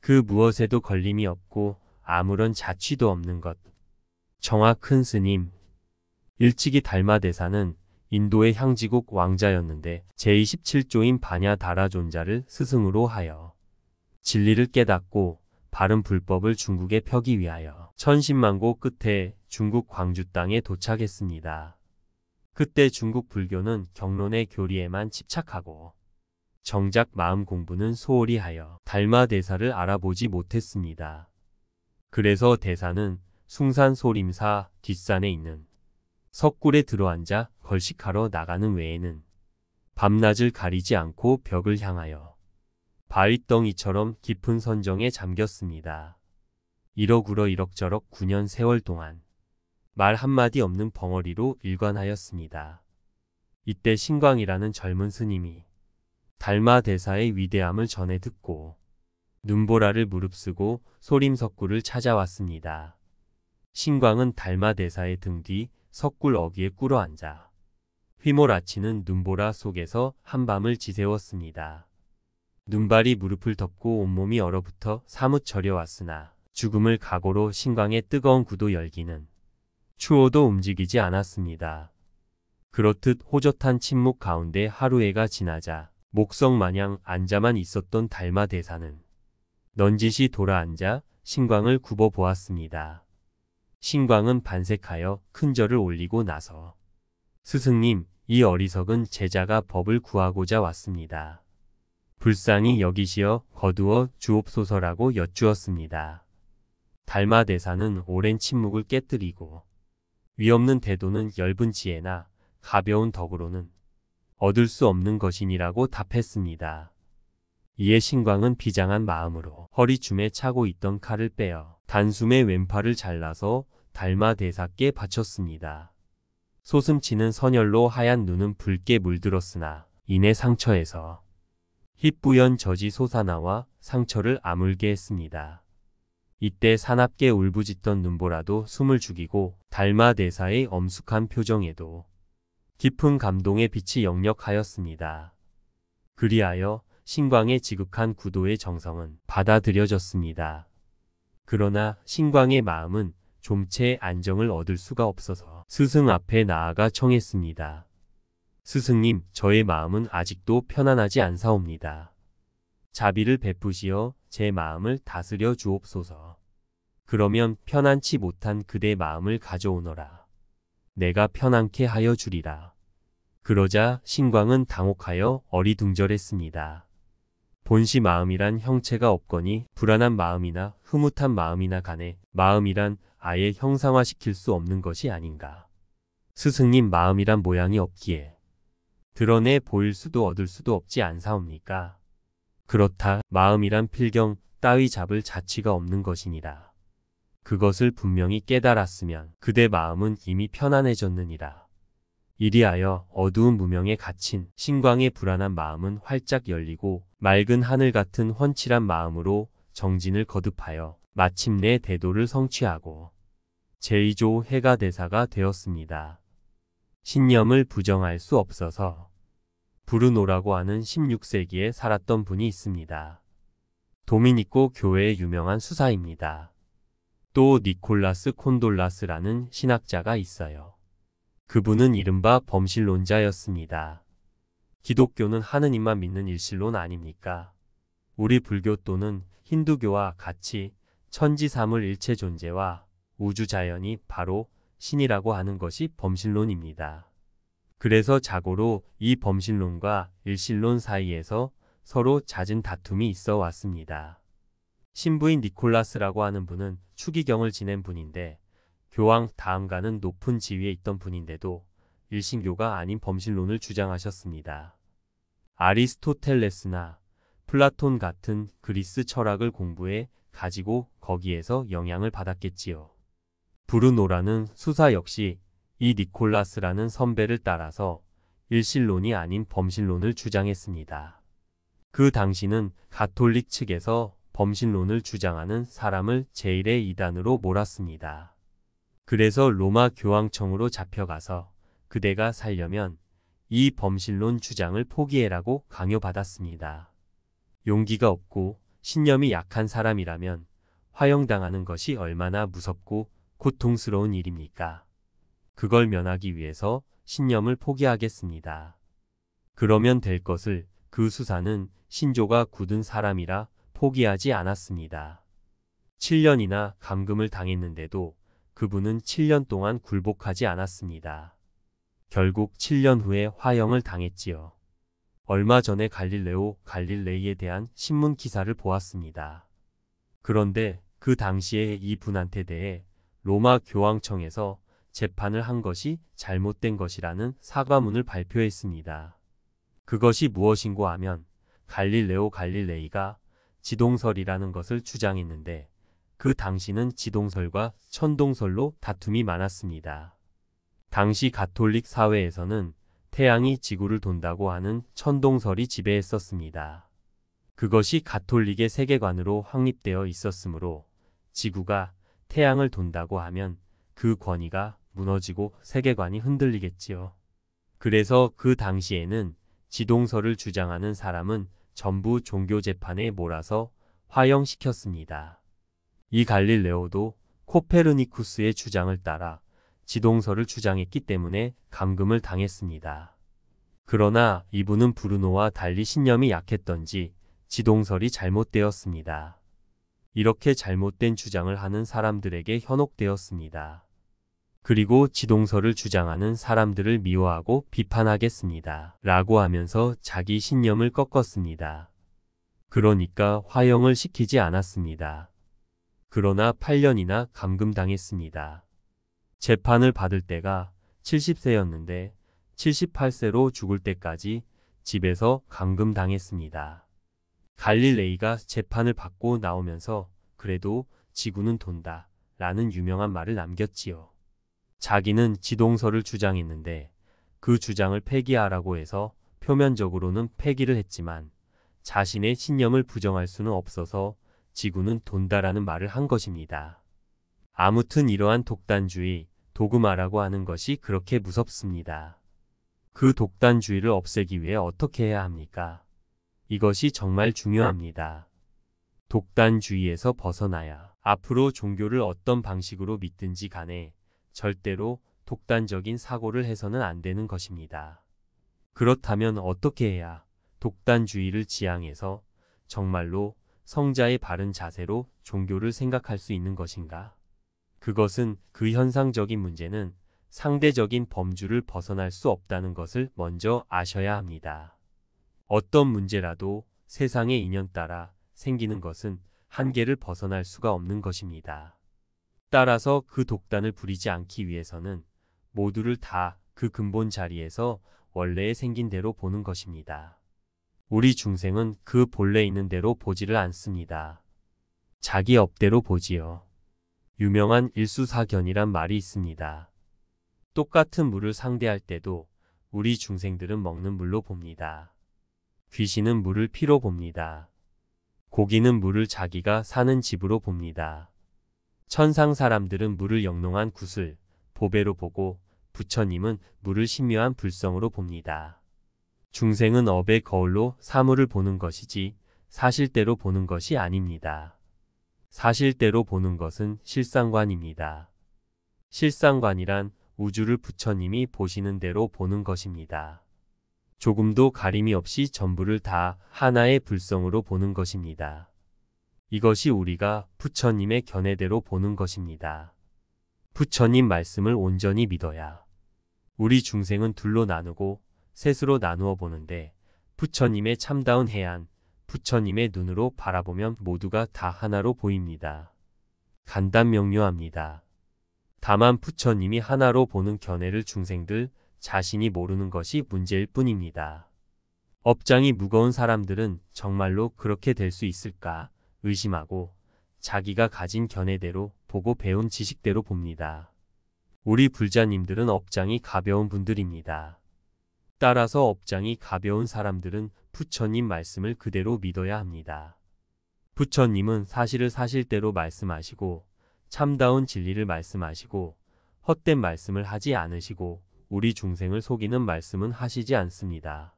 그 무엇에도 걸림이 없고 아무런 자취도 없는 것. 정화 큰 스님. 일찍이 달마대사는 인도의 향지국 왕자였는데 제27조인 바냐다라존자를 스승으로 하여 진리를 깨닫고 바른 불법을 중국에 펴기 위하여 천신만고 끝에 중국 광주 땅에 도착했습니다. 그때 중국 불교는 경론의 교리에만 집착하고 정작 마음 공부는 소홀히 하여 달마대사를 알아보지 못했습니다. 그래서 대사는 숭산 소림사 뒷산에 있는 석굴에 들어앉아 걸식하러 나가는 외에는 밤낮을 가리지 않고 벽을 향하여 바위덩이처럼 깊은 선정에 잠겼습니다. 이러구러 이럭저럭 9년 세월 동안 말 한마디 없는 벙어리로 일관하였습니다. 이때 신광이라는 젊은 스님이 달마대사의 위대함을 전해 듣고 눈보라를 무릅쓰고 소림석굴을 찾아왔습니다. 신광은 달마대사의 등 뒤 석굴 어귀에 꿇어앉아 휘몰아치는 눈보라 속에서 한밤을 지새웠습니다. 눈발이 무릎을 덮고 온몸이 얼어붙어 사뭇 저려왔으나 죽음을 각오로 신광의 뜨거운 구도 열기는 추워도 움직이지 않았습니다. 그렇듯 호젓한 침묵 가운데 하루해가 지나자 목석마냥 앉아만 있었던 달마대사는 넌지시 돌아앉아 신광을 굽어보았습니다. 신광은 반색하여 큰 절을 올리고 나서 스승님, 이 어리석은 제자가 법을 구하고자 왔습니다. 불쌍히 여기시어 거두어 주옵소서라고 여쭈었습니다. 달마대사는 오랜 침묵을 깨뜨리고 위없는 태도는 엷은 지혜나 가벼운 덕으로는 얻을 수 없는 것이니라고 답했습니다. 이에 신광은 비장한 마음으로 허리춤에 차고 있던 칼을 빼어 단숨에 왼팔을 잘라서 달마대사께 바쳤습니다. 소슴치는 선혈로 하얀 눈은 붉게 물들었으나 이내 상처에서 희뿌연 젖이 솟아나와 상처를 아물게 했습니다. 이때 사납게 울부짖던 눈보라도 숨을 죽이고 달마대사의 엄숙한 표정에도 깊은 감동의 빛이 역력하였습니다. 그리하여 신광의 지극한 구도의 정성은 받아들여졌습니다. 그러나 신광의 마음은 좀채 안정을 얻을 수가 없어서 스승 앞에 나아가 청했습니다. 스승님, 저의 마음은 아직도 편안하지 않사옵니다. 자비를 베푸시어 제 마음을 다스려 주옵소서. 그러면 편안치 못한 그대 마음을 가져오너라. 내가 편안케 하여 주리라. 그러자 신광은 당혹하여 어리둥절했습니다. 본시 마음이란 형체가 없거니 불안한 마음이나 흐뭇한 마음이나 간에 마음이란 아예 형상화시킬 수 없는 것이 아닌가. 스승님, 마음이란 모양이 없기에 드러내 보일 수도 얻을 수도 없지 않사옵니까? 그렇다 마음이란 필경 따위 잡을 자취가 없는 것이니라. 그것을 분명히 깨달았으면 그대 마음은 이미 편안해졌느니라. 이리하여 어두운 무명에 갇힌 신광의 불안한 마음은 활짝 열리고 맑은 하늘 같은 훤칠한 마음으로 정진을 거듭하여 마침내 대도를 성취하고 제2조 해가대사가 되었습니다. 신념을 부정할 수 없어서 브루노라고 하는 16세기에 살았던 분이 있습니다. 도미니코 교회의 유명한 수사입니다. 또 니콜라스 콘돌라스라는 신학자가 있어요. 그분은 이른바 범신론자였습니다. 기독교는 하느님만 믿는 일신론 아닙니까? 우리 불교 또는 힌두교와 같이 천지사물 일체 존재와 우주자연이 바로 신이라고 하는 것이 범신론입니다. 그래서 자고로 이 범신론과 일신론 사이에서 서로 잦은 다툼이 있어 왔습니다. 신부인 니콜라스라고 하는 분은 추기경을 지낸 분인데 교황 다음가는 높은 지위에 있던 분인데도 일신교가 아닌 범신론을 주장하셨습니다. 아리스토텔레스나 플라톤 같은 그리스 철학을 공부해 가지고 거기에서 영향을 받았겠지요. 브루노라는 수사 역시 이 니콜라스라는 선배를 따라서 일신론이 아닌 범신론을 주장했습니다. 그 당시는 가톨릭 측에서 범신론을 주장하는 사람을 제1의 이단으로 몰았습니다. 그래서 로마 교황청으로 잡혀가서 그대가 살려면 이 범신론 주장을 포기해라고 강요받았습니다. 용기가 없고 신념이 약한 사람이라면 화형당하는 것이 얼마나 무섭고 고통스러운 일입니까? 그걸 면하기 위해서 신념을 포기하겠습니다. 그러면 될 것을 그 수사는 신조가 굳은 사람이라 포기하지 않았습니다. 7년이나 감금을 당했는데도 그분은 7년 동안 굴복하지 않았습니다. 결국 7년 후에 화형을 당했지요. 얼마 전에 갈릴레오 갈릴레이에 대한 신문 기사를 보았습니다. 그런데 그 당시에 이 분한테 대해 로마 교황청에서 재판을 한 것이 잘못된 것이라는 사과문을 발표했습니다. 그것이 무엇인고 하면 갈릴레오 갈릴레이가 지동설이라는 것을 주장했는데 그 당시는 지동설과 천동설로 다툼이 많았습니다. 당시 가톨릭 사회에서는 태양이 지구를 돈다고 하는 천동설이 지배했었습니다. 그것이 가톨릭의 세계관으로 확립되어 있었으므로 지구가 태양을 돈다고 하면 그 권위가 무너지고 세계관이 흔들리겠지요. 그래서 그 당시에는 지동설을 주장하는 사람은 전부 종교재판에 몰아서 화형시켰습니다. 이 갈릴레오도 코페르니쿠스의 주장을 따라 지동설을 주장했기 때문에 감금을 당했습니다. 그러나 이분은 브루노와 달리 신념이 약했던지 지동설이 잘못되었습니다. 이렇게 잘못된 주장을 하는 사람들에게 현혹되었습니다. 그리고 지동설을 주장하는 사람들을 미워하고 비판하겠습니다. 라고 하면서 자기 신념을 꺾었습니다. 그러니까 화형을 시키지 않았습니다. 그러나 8년이나 감금당했습니다. 재판을 받을 때가 70세였는데 78세로 죽을 때까지 집에서 감금당했습니다. 갈릴레이가 재판을 받고 나오면서 그래도 지구는 돈다 라는 유명한 말을 남겼지요. 자기는 지동설을 주장했는데 그 주장을 폐기하라고 해서 표면적으로는 폐기를 했지만 자신의 신념을 부정할 수는 없어서 지구는 돈다라는 말을 한 것입니다. 아무튼 이러한 독단주의, 도그마라고 하는 것이 그렇게 무섭습니다. 그 독단주의를 없애기 위해 어떻게 해야 합니까? 이것이 정말 중요합니다. 독단주의에서 벗어나야 앞으로 종교를 어떤 방식으로 믿든지 간에 절대로 독단적인 사고를 해서는 안 되는 것입니다. 그렇다면 어떻게 해야 독단주의를 지향해서 정말로 성자의 바른 자세로 종교를 생각할 수 있는 것인가? 그것은 그 현상적인 문제는 상대적인 범주를 벗어날 수 없다는 것을 먼저 아셔야 합니다. 어떤 문제라도 세상의 인연 따라 생기는 것은 한계를 벗어날 수가 없는 것입니다. 따라서 그 독단을 부리지 않기 위해서는 모두를 다 그 근본 자리에서 원래에 생긴 대로 보는 것입니다. 우리 중생은 그 본래 있는 대로 보지를 않습니다. 자기 업대로 보지요. 유명한 일수사견이란 말이 있습니다. 똑같은 물을 상대할 때도 우리 중생들은 먹는 물로 봅니다. 귀신은 물을 피로 봅니다. 고기는 물을 자기가 사는 집으로 봅니다. 천상 사람들은 물을 영롱한 구슬, 보배로 보고 부처님은 물을 신묘한 불성으로 봅니다. 중생은 업의 거울로 사물을 보는 것이지 사실대로 보는 것이 아닙니다. 사실대로 보는 것은 실상관입니다. 실상관이란 우주를 부처님이 보시는 대로 보는 것입니다. 조금도 가림이 없이 전부를 다 하나의 불성으로 보는 것입니다. 이것이 우리가 부처님의 견해대로 보는 것입니다. 부처님 말씀을 온전히 믿어야 우리 중생은 둘로 나누고 셋으로 나누어 보는데 부처님의 참다운 해안, 부처님의 눈으로 바라보면 모두가 다 하나로 보입니다. 간단명료합니다. 다만 부처님이 하나로 보는 견해를 중생들 자신이 모르는 것이 문제일 뿐입니다. 업장이 무거운 사람들은 정말로 그렇게 될 수 있을까 의심하고 자기가 가진 견해대로 보고 배운 지식대로 봅니다. 우리 불자님들은 업장이 가벼운 분들입니다. 따라서 업장이 가벼운 사람들은 부처님 말씀을 그대로 믿어야 합니다. 부처님은 사실을 사실대로 말씀하시고 참다운 진리를 말씀하시고 헛된 말씀을 하지 않으시고 우리 중생을 속이는 말씀은 하시지 않습니다.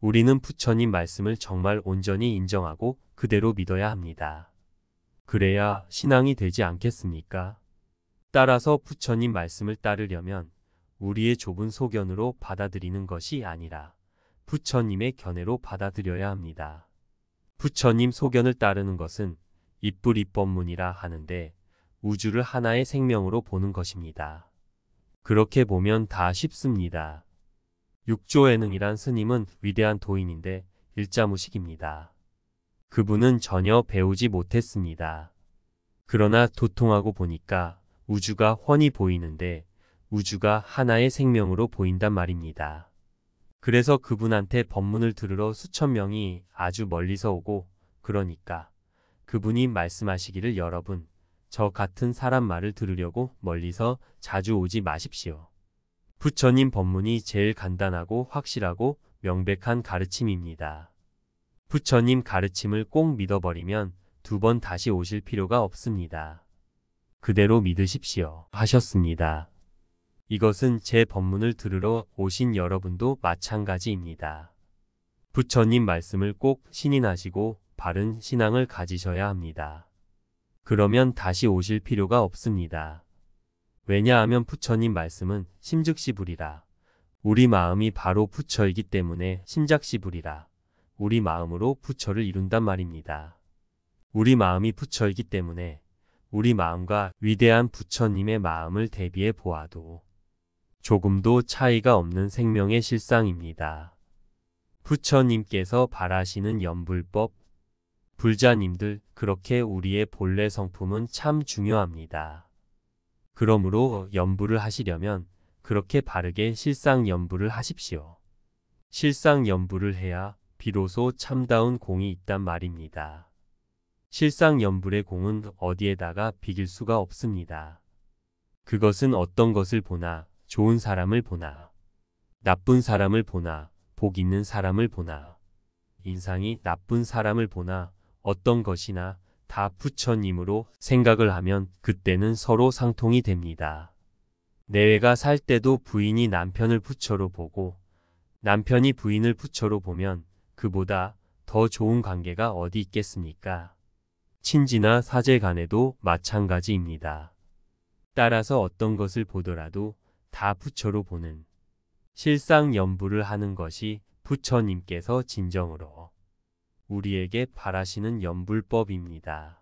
우리는 부처님 말씀을 정말 온전히 인정하고 그대로 믿어야 합니다. 그래야 신앙이 되지 않겠습니까? 따라서 부처님 말씀을 따르려면 우리의 좁은 소견으로 받아들이는 것이 아니라 부처님의 견해로 받아들여야 합니다. 부처님 소견을 따르는 것은 입불입법문이라 하는데 우주를 하나의 생명으로 보는 것입니다. 그렇게 보면 다 쉽습니다. 육조에능이란 스님은 위대한 도인인데 일자무식입니다. 그분은 전혀 배우지 못했습니다. 그러나 도통하고 보니까 우주가 훤히 보이는데 우주가 하나의 생명으로 보인단 말입니다. 그래서 그분한테 법문을 들으러 수천 명이 아주 멀리서 오고, 그러니까 그분이 말씀하시기를 여러분, 저 같은 사람 말을 들으려고 멀리서 자주 오지 마십시오. 부처님 법문이 제일 간단하고 확실하고 명백한 가르침입니다. 부처님 가르침을 꼭 믿어버리면 두 번 다시 오실 필요가 없습니다. 그대로 믿으십시오 하셨습니다. 이것은 제 법문을 들으러 오신 여러분도 마찬가지입니다. 부처님 말씀을 꼭 신인하시고 바른 신앙을 가지셔야 합니다. 그러면 다시 오실 필요가 없습니다. 왜냐하면 부처님 말씀은 심즉시불이라. 우리 마음이 바로 부처이기 때문에 심작시불이라. 우리 마음으로 부처를 이룬단 말입니다. 우리 마음이 부처이기 때문에 우리 마음과 위대한 부처님의 마음을 대비해 보아도 조금도 차이가 없는 생명의 실상입니다. 부처님께서 바라시는 연불법, 불자님들, 그렇게 우리의 본래 성품은 참 중요합니다. 그러므로 연불을 하시려면 그렇게 바르게 실상연불을 하십시오. 실상연불을 해야 비로소 참다운 공이 있단 말입니다. 실상연불의 공은 어디에다가 비길 수가 없습니다. 그것은 어떤 것을 보나, 좋은 사람을 보나, 나쁜 사람을 보나, 복 있는 사람을 보나, 인상이 나쁜 사람을 보나, 어떤 것이나 다 부처님으로 생각을 하면 그때는 서로 상통이 됩니다. 내외가 살 때도 부인이 남편을 부처로 보고 남편이 부인을 부처로 보면 그보다 더 좋은 관계가 어디 있겠습니까? 친지나 사제 간에도 마찬가지입니다. 따라서 어떤 것을 보더라도 다 부처로 보는 실상연불을 하는 것이 부처님께서 진정으로 우리에게 바라시는 연불법입니다.